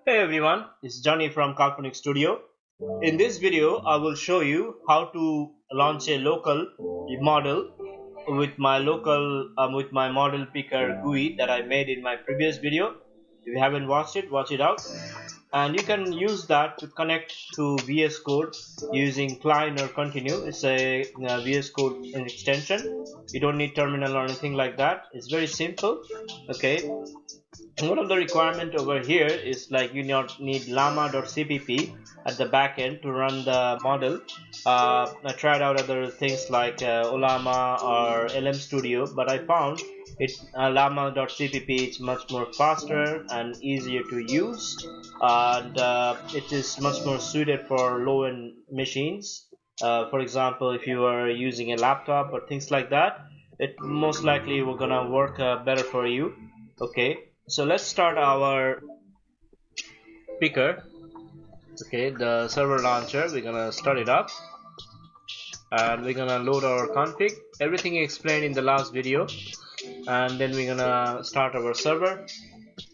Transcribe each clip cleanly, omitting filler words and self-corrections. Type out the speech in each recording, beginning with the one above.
Hey everyone, it's Jony from Kalponic Studio. In this video, I will show you how to launch a local model with my Model Picker GUI that I made in my previous video. If you haven't watched it, watch it out. And you can use that to connect to VS Code using Cline or Continue. It's a VS Code extension. You don't need terminal or anything like that. It's very simple. Okay. One of the requirement over here is like you need llama.cpp at the back end to run the model. I tried out other things like llama or LLM Studio, but I found it llama.cpp is much more faster and easier to use, and it is much more suited for low-end machines. For example, if you are using a laptop or things like that, it most likely will gonna work better for you. Okay, so let's start our picker. Okay, the server launcher, we're gonna start it up and we're gonna load our config, everything explained in the last video, and then we're gonna start our server.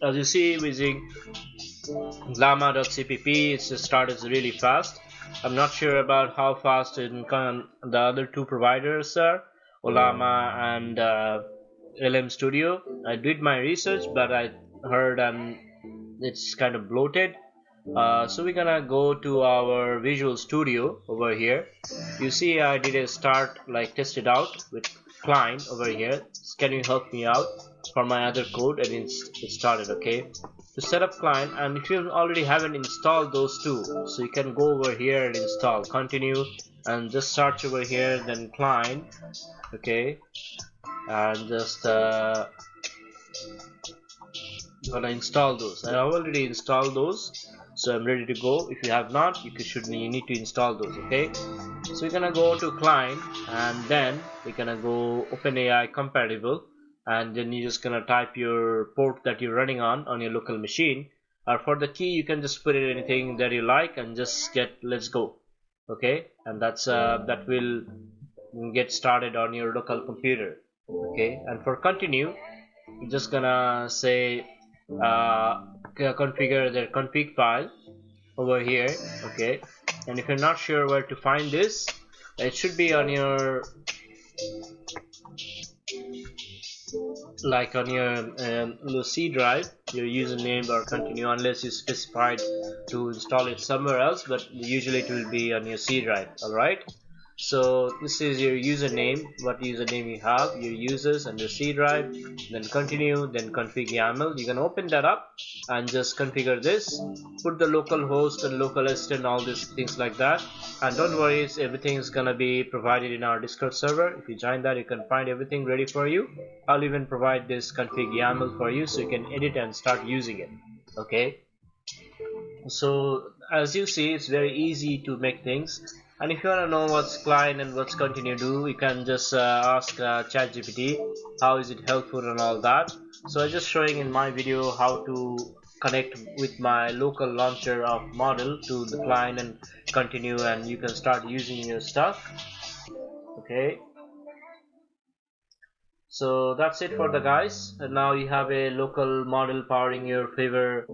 As you see, using llama.cpp, it's just started really fast. I'm not sure about how fast the other two providers are, llama and LLM Studio. I did my research, but I heard it's kind of bloated. So we're gonna go to our Visual Studio over here. You see I did a start, like test it out with Cline over here. Can you help me out for my other code? And it started. Okay, to set up Cline, and if you already haven't installed those two, so you can go over here and install, continue, and just search over here, then Cline. Okay, and just gonna install those. I already installed those, so I'm ready to go. If you have not, you need to install those. Okay, so we're gonna go to Cline, and then we're gonna go OpenAI compatible, and then you're just gonna type your port that you're running on your local machine. Or for the key, you can just put it anything that you like and just let's go. Okay, and that will get started on your local computer. Okay, and for continue, you're just gonna say configure the config file over here. Okay, and if you're not sure where to find this, it should be on your C drive, your username or continue, unless you specified to install it somewhere else, but usually it will be on your C drive. Alright, so this is your username, what username you have, your users and your C drive, then continue, then config YAML. You can open that up and just configure this, put the local host and local assistant, all these things like that. And don't worry, everything is gonna be provided in our Discord server. If you join that, you can find everything ready for you. I'll even provide this config YAML for you so you can edit and start using it. Okay, so as you see, it's very easy to make things. And if you want to know what's Cline and what's continue do, you can just ask ChatGPT how is it helpful and all that. So I'm just showing in my video how to connect with my local launcher of model to the Cline and continue, and you can start using your stuff. Okay, so that's it for the guys. And now you have a local model powering your favorite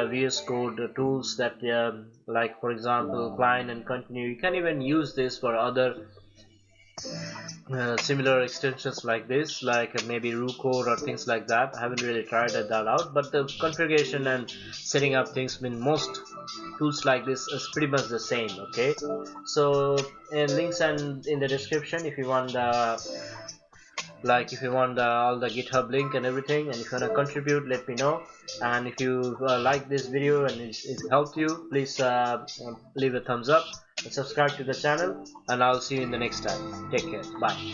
VS Code tools that like for example Cline and Continue. You can even use this for other similar extensions like this, like maybe RuCode or things like that. I haven't really tried that out, but the configuration and setting up things in most tools like this is pretty much the same. Okay, so links and in the description if you want all the GitHub link and everything, and if you want to contribute, let me know. And if you like this video and it helped you, please leave a thumbs up and subscribe to the channel, and I'll see you in the next time. Take care. Bye.